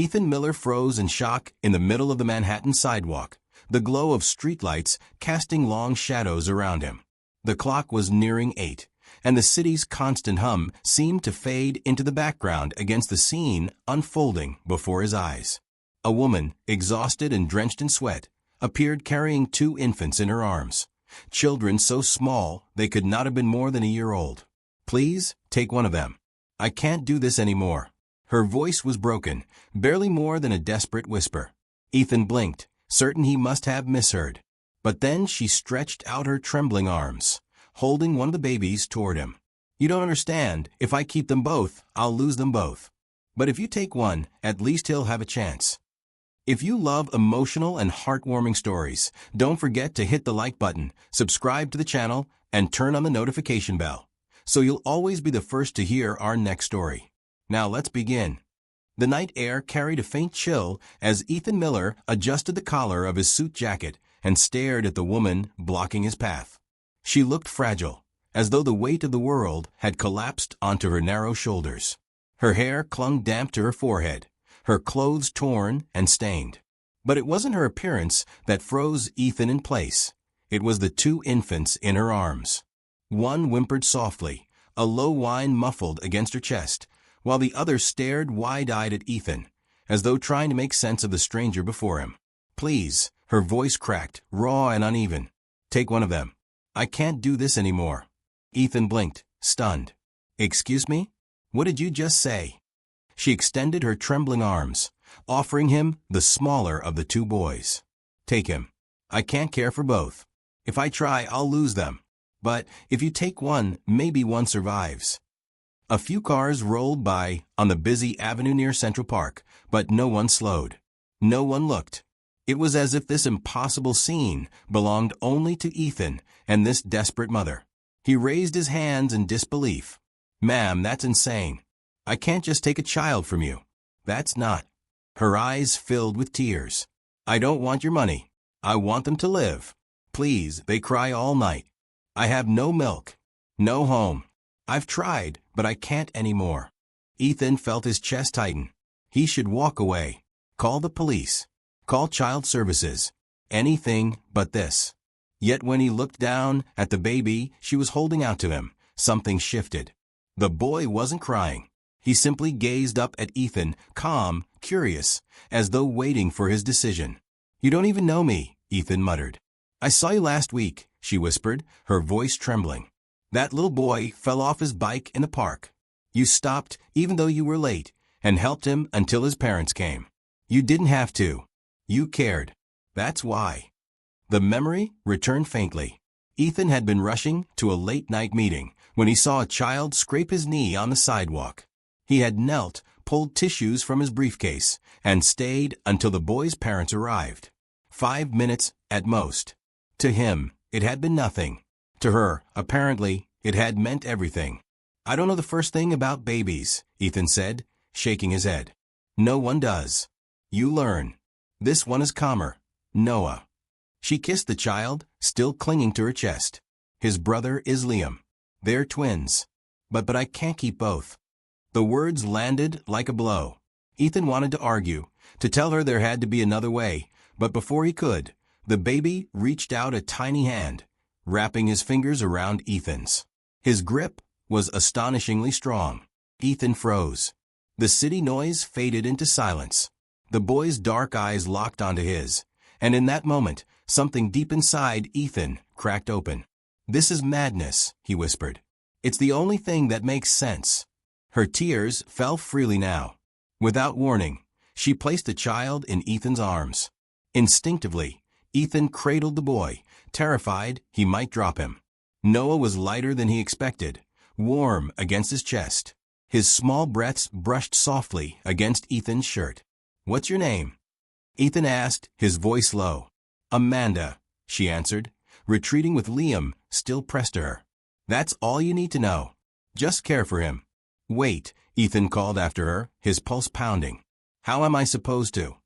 Ethan Miller froze in shock in the middle of the Manhattan sidewalk, the glow of streetlights casting long shadows around him. The clock was nearing 8, and the city's constant hum seemed to fade into the background against the scene unfolding before his eyes. A woman, exhausted and drenched in sweat, appeared carrying 2 infants in her arms. Children so small they could not have been more than a year old. "Please, take one of them. I can't do this anymore." Her voice was broken, barely more than a desperate whisper. Ethan blinked, certain he must have misheard. But then she stretched out her trembling arms, holding one of the babies toward him. "You don't understand. If I keep them both, I'll lose them both. But if you take one, at least he'll have a chance." If you love emotional and heartwarming stories, don't forget to hit the like button, subscribe to the channel, and turn on the notification bell, so you'll always be the first to hear our next story. Now let's begin. The night air carried a faint chill as Ethan Miller adjusted the collar of his suit jacket and stared at the woman blocking his path. She looked fragile, as though the weight of the world had collapsed onto her narrow shoulders. Her hair clung damp to her forehead, her clothes torn and stained. But it wasn't her appearance that froze Ethan in place. It was the 2 infants in her arms. One whimpered softly, a low whine muffled against her chest, while the other stared wide-eyed at Ethan, as though trying to make sense of the stranger before him. "Please," her voice cracked, raw and uneven. "Take one of them. I can't do this anymore." Ethan blinked, stunned. "Excuse me? What did you just say?" She extended her trembling arms, offering him the smaller of the 2 boys. "Take him. I can't care for both. If I try, I'll lose them. But if you take one, maybe one survives." A few cars rolled by on the busy avenue near Central Park, but no one slowed. No one looked. It was as if this impossible scene belonged only to Ethan and this desperate mother. He raised his hands in disbelief. "Ma'am, that's insane. I can't just take a child from you. That's not." Her eyes filled with tears. "I don't want your money. I want them to live. Please, they cry all night. I have no milk, no home. I've tried, but I can't anymore." Ethan felt his chest tighten. He should walk away, call the police, call child services, anything but this. Yet when he looked down at the baby she was holding out to him, something shifted. The boy wasn't crying. He simply gazed up at Ethan, calm, curious, as though waiting for his decision. "You don't even know me," Ethan muttered. "I saw you last week," she whispered, her voice trembling. "That little boy fell off his bike in the park. You stopped, even though you were late, and helped him until his parents came. You didn't have to. You cared. That's why." The memory returned faintly. Ethan had been rushing to a late-night meeting when he saw a child scrape his knee on the sidewalk. He had knelt, pulled tissues from his briefcase, and stayed until the boy's parents arrived. 5 minutes at most. To him, it had been nothing. To her, apparently, it had meant everything. "I don't know the first thing about babies," Ethan said, shaking his head. "No one does. You learn. This one is calmer. Noah." She kissed the child, still clinging to her chest. "His brother is Liam. They're twins. But I can't keep both." The words landed like a blow. Ethan wanted to argue, to tell her there had to be another way, but before he could, the baby reached out a tiny hand, wrapping his fingers around Ethan's. His grip was astonishingly strong. Ethan froze. The city noise faded into silence. The boy's dark eyes locked onto his, and in that moment, something deep inside Ethan cracked open. "This is madness," he whispered. "It's the only thing that makes sense." Her tears fell freely now. Without warning, she placed the child in Ethan's arms. Instinctively, Ethan cradled the boy, terrified he might drop him. Noah was lighter than he expected, warm against his chest. His small breaths brushed softly against Ethan's shirt. "What's your name?" Ethan asked, his voice low. "Amanda," she answered, retreating with Liam still pressed to her. "That's all you need to know. Just care for him." "Wait," Ethan called after her, his pulse pounding. "How am I supposed to?"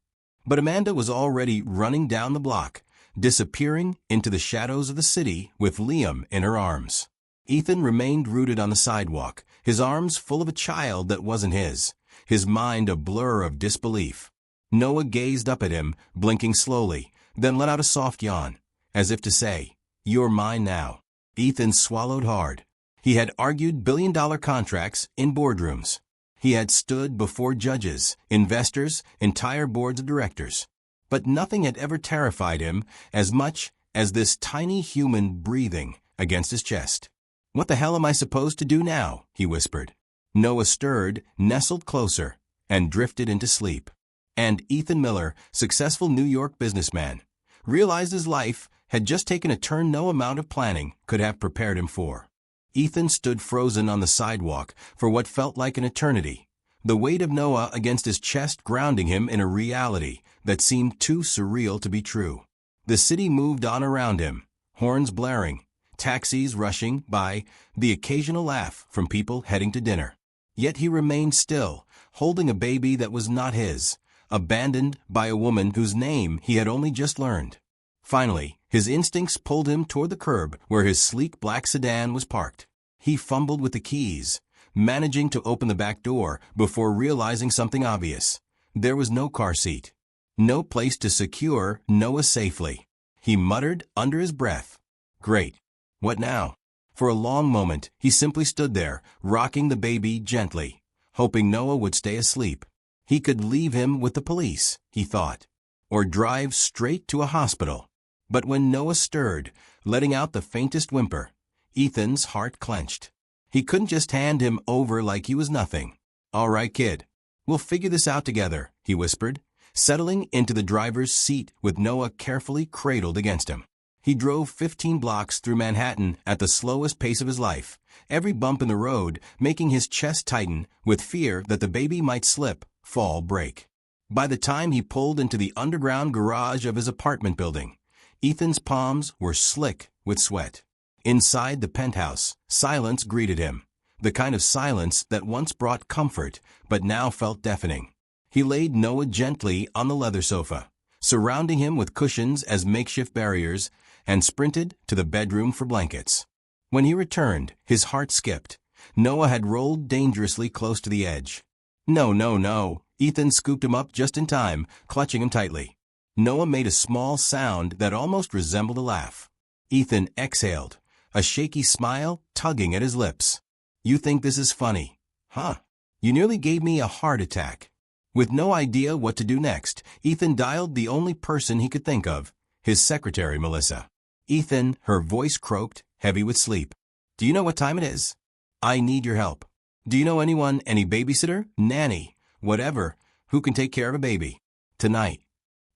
But Amanda was already running down the block, disappearing into the shadows of the city with Liam in her arms. Ethan remained rooted on the sidewalk, his arms full of a child that wasn't his, his mind a blur of disbelief. Noah gazed up at him, blinking slowly, then let out a soft yawn, as if to say, "You're mine now." Ethan swallowed hard. He had argued billion-dollar contracts in boardrooms. He had stood before judges, investors, entire boards of directors. But nothing had ever terrified him as much as this tiny human breathing against his chest. "What the hell am I supposed to do now?" he whispered. Noah stirred, nestled closer, and drifted into sleep. And Ethan Miller, successful New York businessman, realized his life had just taken a turn no amount of planning could have prepared him for. Ethan stood frozen on the sidewalk for what felt like an eternity, the weight of Noah against his chest grounding him in a reality that seemed too surreal to be true. The city moved on around him, horns blaring, taxis rushing by, the occasional laugh from people heading to dinner. Yet he remained still, holding a baby that was not his, abandoned by a woman whose name he had only just learned. Finally, his instincts pulled him toward the curb where his sleek black sedan was parked. He fumbled with the keys, managing to open the back door before realizing something obvious. There was no car seat, no place to secure Noah safely. He muttered under his breath, "Great. What now?" For a long moment, he simply stood there, rocking the baby gently, hoping Noah would stay asleep. He could leave him with the police, he thought, or drive straight to a hospital. But when Noah stirred, letting out the faintest whimper, Ethan's heart clenched. He couldn't just hand him over like he was nothing. "All right, kid. We'll figure this out together," he whispered, settling into the driver's seat with Noah carefully cradled against him. He drove 15 blocks through Manhattan at the slowest pace of his life, every bump in the road making his chest tighten with fear that the baby might slip, fall, break. By the time he pulled into the underground garage of his apartment building, Ethan's palms were slick with sweat. Inside the penthouse, silence greeted him, the kind of silence that once brought comfort but now felt deafening. He laid Noah gently on the leather sofa, surrounding him with cushions as makeshift barriers, and sprinted to the bedroom for blankets. When he returned, his heart skipped. Noah had rolled dangerously close to the edge. "No, no, no." Ethan scooped him up just in time, clutching him tightly. Noah made a small sound that almost resembled a laugh. Ethan exhaled, a shaky smile tugging at his lips. "You think this is funny, huh? You nearly gave me a heart attack." With no idea what to do next, Ethan dialed the only person he could think of, his secretary, Melissa. "Ethan," her voice croaked, heavy with sleep. "Do you know what time it is? I need your help. Do you know anyone, any babysitter, nanny, whatever, who can take care of a baby? Tonight."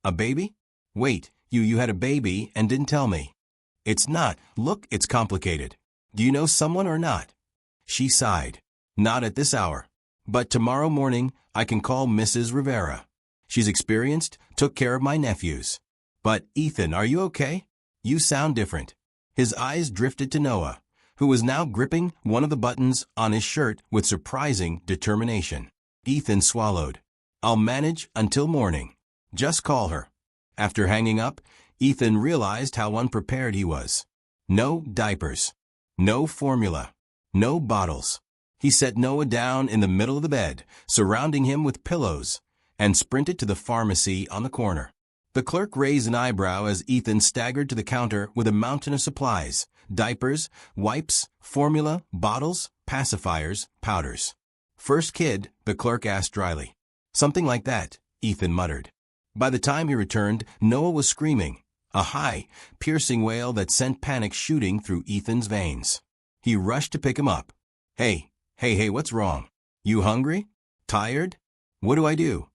"A baby? Wait, you had a baby and didn't tell me." "It's not. Look, it's complicated. Do you know someone or not?" She sighed. "Not at this hour. But tomorrow morning I can call Mrs. Rivera. She's experienced, took care of my nephews." "But, Ethan, are you okay? You sound different." His eyes drifted to Noah, who was now gripping one of the buttons on his shirt with surprising determination. Ethan swallowed. "I'll manage until morning. Just call her." After hanging up, Ethan realized how unprepared he was. No diapers. No formula. No bottles. He set Noah down in the middle of the bed, surrounding him with pillows, and sprinted to the pharmacy on the corner. The clerk raised an eyebrow as Ethan staggered to the counter with a mountain of supplies: diapers, wipes, formula, bottles, pacifiers, powders. "First kid?" the clerk asked dryly. "Something like that," Ethan muttered. By the time he returned, Noah was screaming, a high, piercing wail that sent panic shooting through Ethan's veins. He rushed to pick him up. Hey, what's wrong? You hungry? Tired? What do I do?"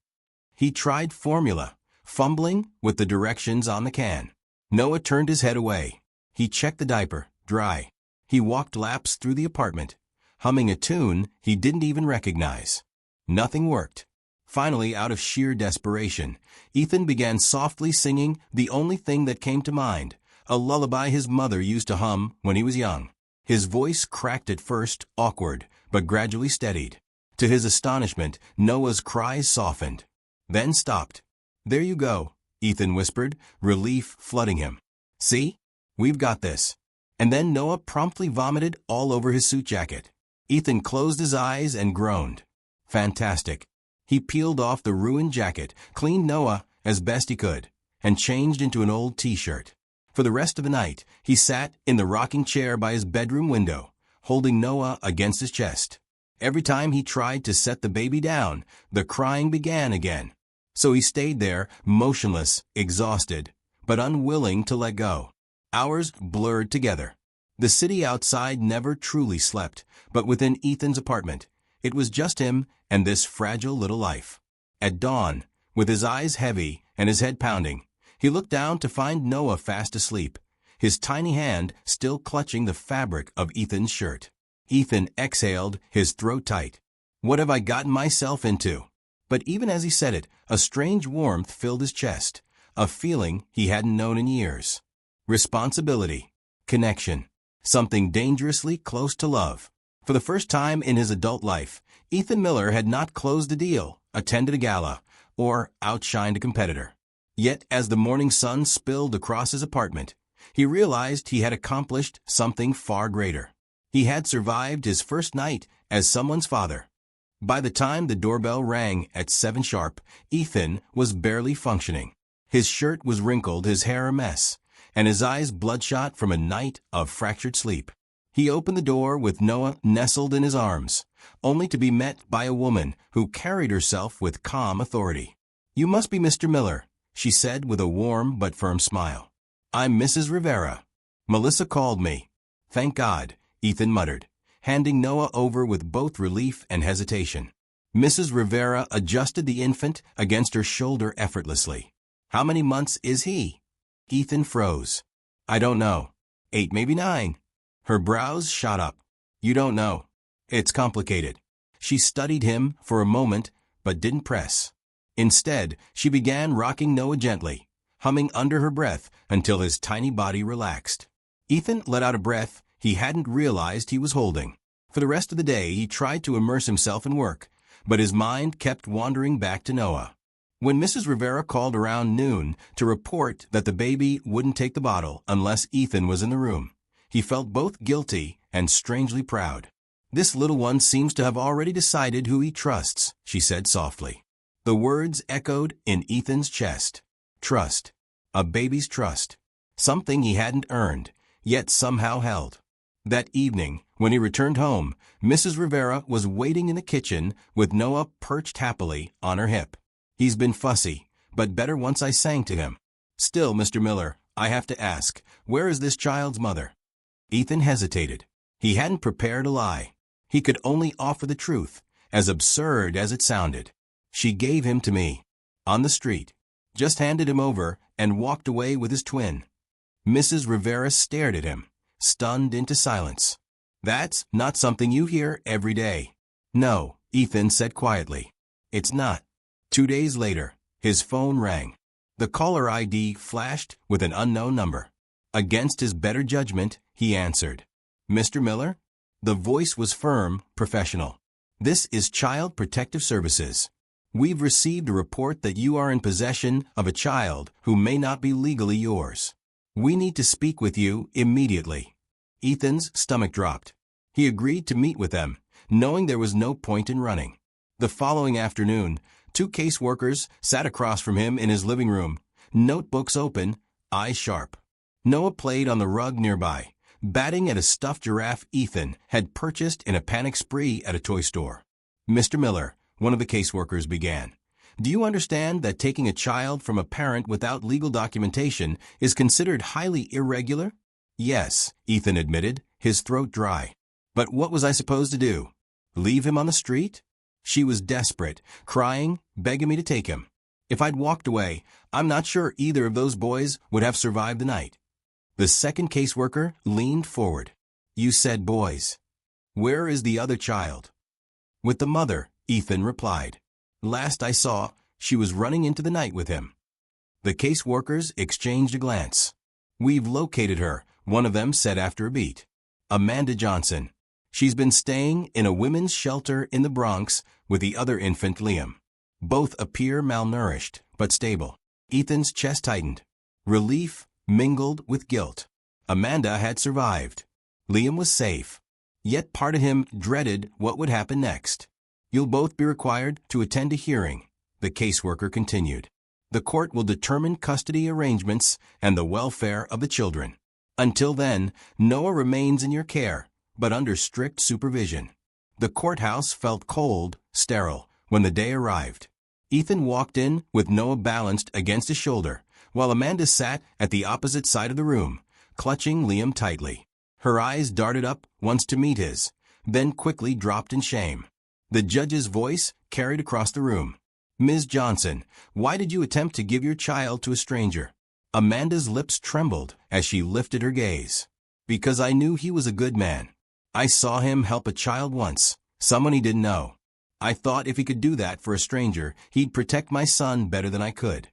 He tried formula, fumbling with the directions on the can. Noah turned his head away. He checked the diaper, dry. He walked laps through the apartment, humming a tune he didn't even recognize. Nothing worked. Finally, out of sheer desperation, Ethan began softly singing the only thing that came to mind, a lullaby his mother used to hum when he was young. His voice cracked at first, awkward, but gradually steadied. To his astonishment, Noah's cries softened, then stopped. "There you go," Ethan whispered, relief flooding him. "See? We've got this." And then Noah promptly vomited all over his suit jacket. Ethan closed his eyes and groaned. "Fantastic. He peeled off the ruined jacket, cleaned Noah as best he could, and changed into an old t-shirt. For the rest of the night, he sat in the rocking chair by his bedroom window, holding Noah against his chest. Every time he tried to set the baby down, the crying began again. So he stayed there, motionless, exhausted, but unwilling to let go. Hours blurred together. The city outside never truly slept, but within Ethan's apartment, it was just him and this fragile little life. At dawn, with his eyes heavy and his head pounding, he looked down to find Noah fast asleep, his tiny hand still clutching the fabric of Ethan's shirt. Ethan exhaled, his throat tight. What have I gotten myself into? But even as he said it, a strange warmth filled his chest, a feeling he hadn't known in years. Responsibility, connection, something dangerously close to love. For the first time in his adult life, Ethan Miller had not closed a deal, attended a gala, or outshined a competitor. Yet as the morning sun spilled across his apartment, he realized he had accomplished something far greater. He had survived his first night as someone's father. By the time the doorbell rang at 7 sharp, Ethan was barely functioning. His shirt was wrinkled, his hair a mess, and his eyes bloodshot from a night of fractured sleep. He opened the door with Noah nestled in his arms, only to be met by a woman who carried herself with calm authority. "You must be Mr. Miller," she said with a warm but firm smile. "I'm Mrs. Rivera. Melissa called me." "Thank God," Ethan muttered, handing Noah over with both relief and hesitation. Mrs. Rivera adjusted the infant against her shoulder effortlessly. "How many months is he?" Ethan froze. "I don't know. 8, maybe 9. Her brows shot up. "You don't know. It's complicated." She studied him for a moment, but didn't press. Instead, she began rocking Noah gently, humming under her breath until his tiny body relaxed. Ethan let out a breath he hadn't realized he was holding. For the rest of the day, he tried to immerse himself in work, but his mind kept wandering back to Noah. When Mrs. Rivera called around noon to report that the baby wouldn't take the bottle unless Ethan was in the room, he felt both guilty and strangely proud. "This little one seems to have already decided who he trusts," she said softly. The words echoed in Ethan's chest. Trust. A baby's trust. Something he hadn't earned, yet somehow held. That evening, when he returned home, Mrs. Rivera was waiting in the kitchen with Noah perched happily on her hip. "He's been fussy, but better once I sang to him. Still, Mr. Miller, I have to ask, where is this child's mother?" Ethan hesitated. He hadn't prepared a lie. He could only offer the truth, as absurd as it sounded. "She gave him to me. On the street. Just handed him over and walked away with his twin." Mrs. Rivera stared at him, stunned into silence. "That's not something you hear every day." "No," Ethan said quietly. "It's not." 2 days later, his phone rang. The caller ID flashed with an unknown number. Against his better judgment, he answered. "Mr. Miller?" The voice was firm, professional. "This is Child Protective Services. We've received a report that you are in possession of a child who may not be legally yours. We need to speak with you immediately." Ethan's stomach dropped. He agreed to meet with them, knowing there was no point in running. The following afternoon, 2 caseworkers sat across from him in his living room, notebooks open, eyes sharp. Noah played on the rug nearby, batting at a stuffed giraffe Ethan had purchased in a panic spree at a toy store. "Mr. Miller," one of the caseworkers began, "do you understand that taking a child from a parent without legal documentation is considered highly irregular?" "Yes," Ethan admitted, his throat dry. "But what was I supposed to do? Leave him on the street?" She was desperate, crying, begging me to take him. If I'd walked away, I'm not sure either of those boys would have survived the night. The second caseworker leaned forward. "You said boys. Where is the other child?" "With the mother," Ethan replied. "Last I saw, she was running into the night with him." The caseworkers exchanged a glance. "We've located her," one of them said after a beat. "Amanda Johnson. She's been staying in a women's shelter in the Bronx with the other infant, Liam. Both appear malnourished, but stable." Ethan's chest tightened. Relief mingled with guilt. Amanda had survived. Liam was safe. Yet part of him dreaded what would happen next. You'll both be required to attend a hearing, the caseworker continued. The court will determine custody arrangements and the welfare of the children. Until then, Noah remains in your care, but under strict supervision. The courthouse felt cold, sterile, when the day arrived. Ethan walked in with Noah balanced against his shoulder, while Amanda sat at the opposite side of the room, clutching Liam tightly. Her eyes darted up once to meet his, then quickly dropped in shame. The judge's voice carried across the room. Ms. Johnson, why did you attempt to give your child to a stranger? Amanda's lips trembled as she lifted her gaze. Because I knew he was a good man. I saw him help a child once, someone he didn't know. I thought if he could do that for a stranger, he'd protect my son better than I could.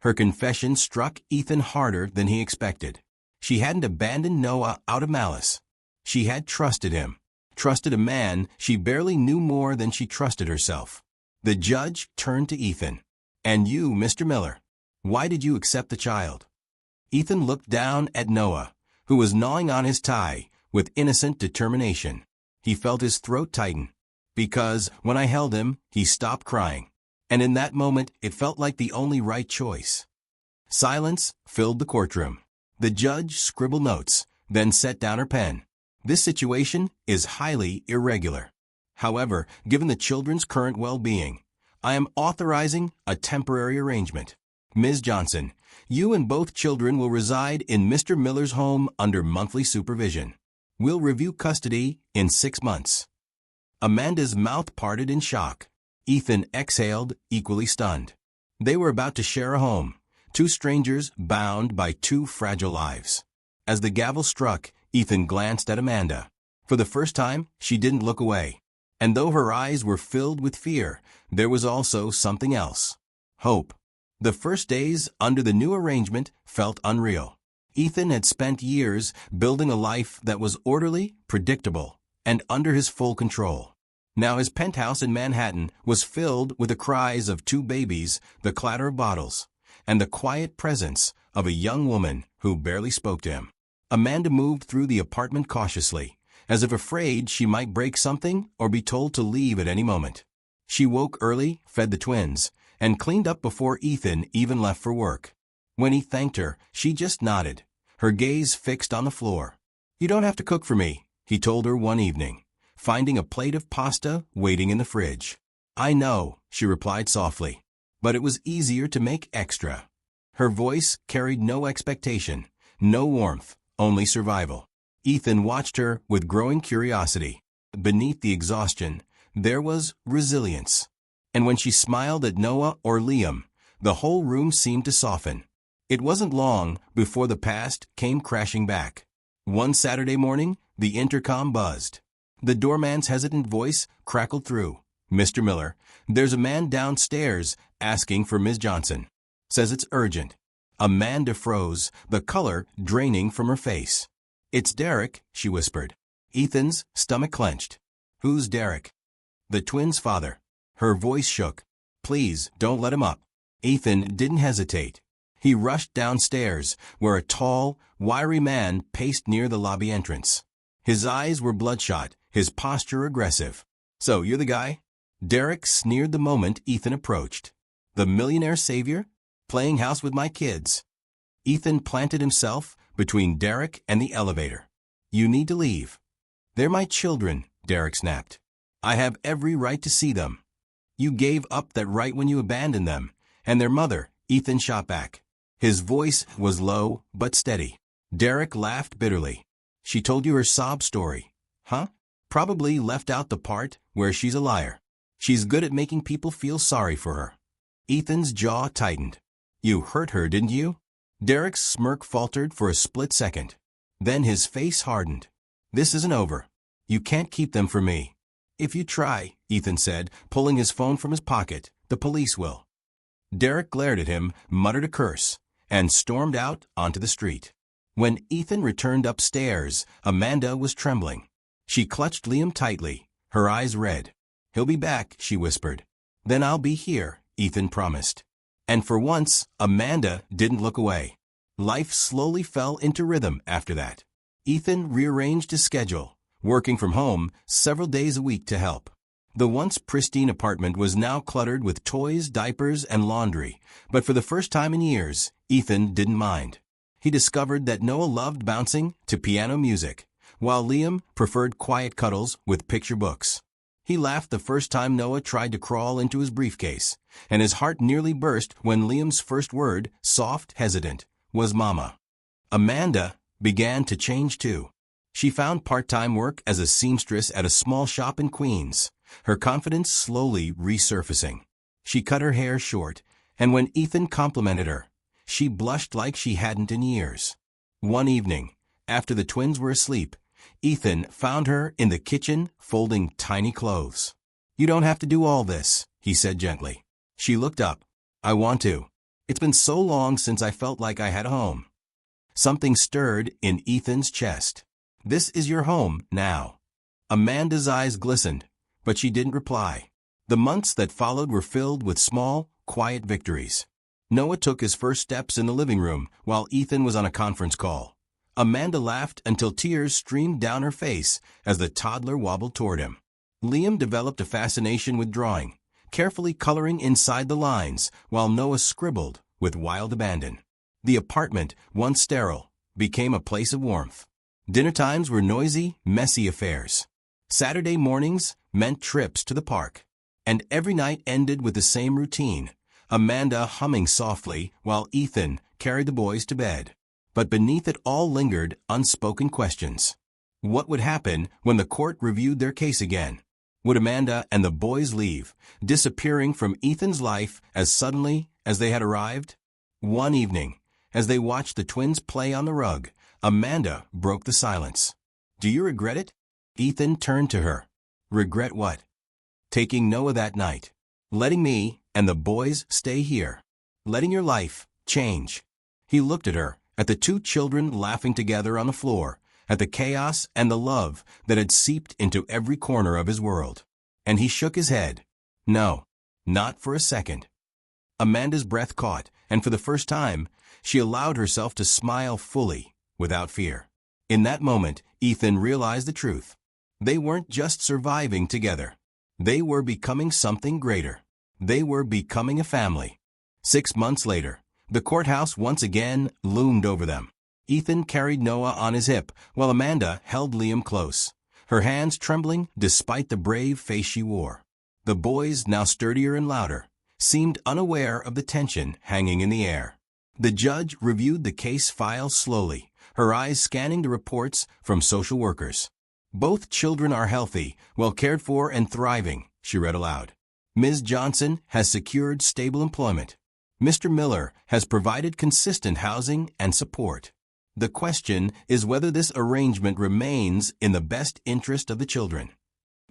Her confession struck Ethan harder than he expected. She hadn't abandoned Noah out of malice. She had trusted him, trusted a man she barely knew more than she trusted herself. The judge turned to Ethan. And you, Mr. Miller, why did you accept the child? Ethan looked down at Noah, who was gnawing on his tie with innocent determination. He felt his throat tighten. Because when I held him, he stopped crying. And in that moment, it felt like the only right choice. Silence filled the courtroom. The judge scribbled notes, then set down her pen. This situation is highly irregular. However, given the children's current well-being, I am authorizing a temporary arrangement. Ms. Johnson, you and both children will reside in Mr. Miller's home under monthly supervision. We'll review custody in 6 months. Amanda's mouth parted in shock. Ethan exhaled, equally stunned. They were about to share a home, two strangers bound by two fragile lives. As the gavel struck, Ethan glanced at Amanda. For the first time, she didn't look away. And though her eyes were filled with fear, there was also something else. Hope. The first days under the new arrangement felt unreal. Ethan had spent years building a life that was orderly, predictable, and under his full control. Now his penthouse in Manhattan was filled with the cries of 2 babies, the clatter of bottles, and the quiet presence of a young woman who barely spoke to him. Amanda moved through the apartment cautiously, as if afraid she might break something or be told to leave at any moment. She woke early, fed the twins, and cleaned up before Ethan even left for work. When he thanked her, she just nodded, her gaze fixed on the floor. You don't have to cook for me, he told her one evening, finding a plate of pasta waiting in the fridge. I know, she replied softly, but it was easier to make extra. Her voice carried no expectation, no warmth, only survival. Ethan watched her with growing curiosity. Beneath the exhaustion, there was resilience. And when she smiled at Noah or Liam, the whole room seemed to soften. It wasn't long before the past came crashing back. One Saturday morning, the intercom buzzed. The doorman's hesitant voice crackled through. Mr. Miller, there's a man downstairs asking for Ms. Johnson. Says it's urgent. Amanda froze, the color draining from her face. It's Derek, she whispered. Ethan's stomach clenched. Who's Derek? The twins' father. Her voice shook. Please, don't let him up. Ethan didn't hesitate. He rushed downstairs, where a tall, wiry man paced near the lobby entrance. His eyes were bloodshot, his posture aggressive. So, you're the guy? Derek sneered the moment Ethan approached. The millionaire savior? Playing house with my kids. Ethan planted himself between Derek and the elevator. You need to leave. They're my children, Derek snapped. I have every right to see them. You gave up that right when you abandoned them, and their mother, Ethan shot back. His voice was low but steady. Derek laughed bitterly. She told you her sob story. Huh? Probably left out the part where she's a liar. She's good at making people feel sorry for her. Ethan's jaw tightened. You hurt her, didn't you? Derek's smirk faltered for a split second. Then his face hardened. This isn't over. You can't keep them from me. If you try, Ethan said, pulling his phone from his pocket, the police will. Derek glared at him, muttered a curse, and stormed out onto the street. When Ethan returned upstairs, Amanda was trembling. She clutched Liam tightly, her eyes red. He'll be back, she whispered. Then I'll be here, Ethan promised. And for once, Amanda didn't look away. Life slowly fell into rhythm after that. Ethan rearranged his schedule, working from home several days a week to help. The once pristine apartment was now cluttered with toys, diapers, and laundry, but for the first time in years, Ethan didn't mind. He discovered that Noah loved bouncing to piano music, while Liam preferred quiet cuddles with picture books. He laughed the first time Noah tried to crawl into his briefcase, and his heart nearly burst when Liam's first word, soft, hesitant, was Mama. Amanda began to change too. She found part-time work as a seamstress at a small shop in Queens, her confidence slowly resurfacing. She cut her hair short, and when Ethan complimented her, she blushed like she hadn't in years. One evening, after the twins were asleep, Ethan found her in the kitchen folding tiny clothes. "You don't have to do all this," he said gently. She looked up. "I want to. It's been so long since I felt like I had a home." Something stirred in Ethan's chest. "This is your home now." Amanda's eyes glistened, but she didn't reply. The months that followed were filled with small, quiet victories. Noah took his first steps in the living room while Ethan was on a conference call. Amanda laughed until tears streamed down her face as the toddler wobbled toward him. Liam developed a fascination with drawing, carefully coloring inside the lines while Noah scribbled with wild abandon. The apartment, once sterile, became a place of warmth. Dinner times were noisy, messy affairs. Saturday mornings meant trips to the park. And every night ended with the same routine, Amanda humming softly while Ethan carried the boys to bed. But beneath it all lingered unspoken questions. What would happen when the court reviewed their case again? Would Amanda and the boys leave, disappearing from Ethan's life as suddenly as they had arrived? One evening, as they watched the twins play on the rug, Amanda broke the silence. "Do you regret it?" Ethan turned to her. "Regret what?" "Taking Noah that night. Letting me and the boys stay here. Letting your life change." He looked at her, at the two children laughing together on the floor, at the chaos and the love that had seeped into every corner of his world. And he shook his head. "No, not for a second." Amanda's breath caught, and for the first time, she allowed herself to smile fully, without fear. In that moment, Ethan realized the truth. They weren't just surviving together. They were becoming something greater. They were becoming a family. 6 months later, the courthouse once again loomed over them. Ethan carried Noah on his hip, while Amanda held Liam close, her hands trembling despite the brave face she wore. The boys, now sturdier and louder, seemed unaware of the tension hanging in the air. The judge reviewed the case file slowly, her eyes scanning the reports from social workers. "Both children are healthy, well cared for and thriving," she read aloud. "Ms. Johnson has secured stable employment. Mr. Miller has provided consistent housing and support. The question is whether this arrangement remains in the best interest of the children."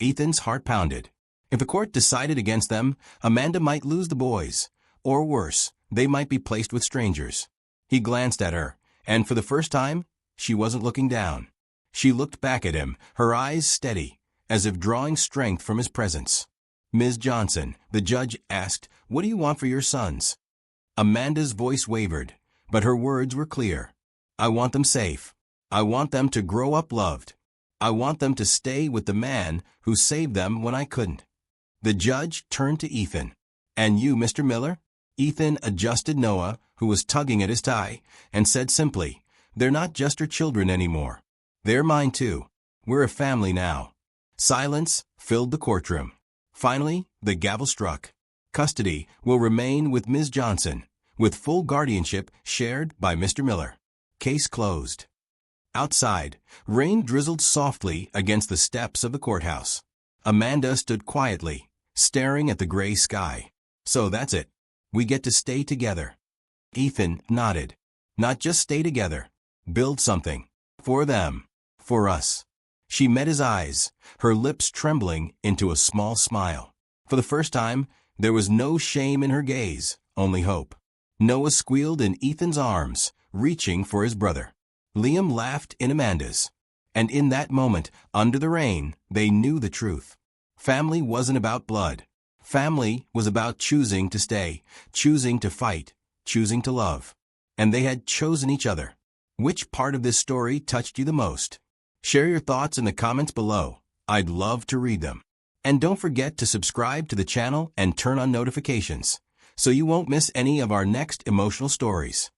Ethan's heart pounded. If the court decided against them, Amanda might lose the boys, or worse, they might be placed with strangers. He glanced at her, and for the first time, she wasn't looking down. She looked back at him, her eyes steady, as if drawing strength from his presence. "Ms. Johnson," the judge asked, "what do you want for your sons?" Amanda's voice wavered, but her words were clear. "I want them safe. I want them to grow up loved. I want them to stay with the man who saved them when I couldn't." The judge turned to Ethan. "And you, Mr. Miller?" Ethan adjusted Noah, who was tugging at his tie, and said simply, "They're not just her children anymore. They're mine too. We're a family now." Silence filled the courtroom. Finally, the gavel struck. Custody will remain with Ms. Johnson, with full guardianship shared by Mr. Miller. Case closed. Outside, rain drizzled softly against the steps of the courthouse. Amanda stood quietly, staring at the gray sky. "So that's it. We get to stay together." Ethan nodded. "Not just stay together. Build something. For them. For us." She met his eyes, her lips trembling into a small smile. For the first time, there was no shame in her gaze, only hope. Noah squealed in Ethan's arms, reaching for his brother. Liam laughed in Amanda's. And in that moment, under the rain, they knew the truth. Family wasn't about blood. Family was about choosing to stay, choosing to fight, choosing to love. And they had chosen each other. Which part of this story touched you the most? Share your thoughts in the comments below. I'd love to read them. And don't forget to subscribe to the channel and turn on notifications so you won't miss any of our next emotional stories.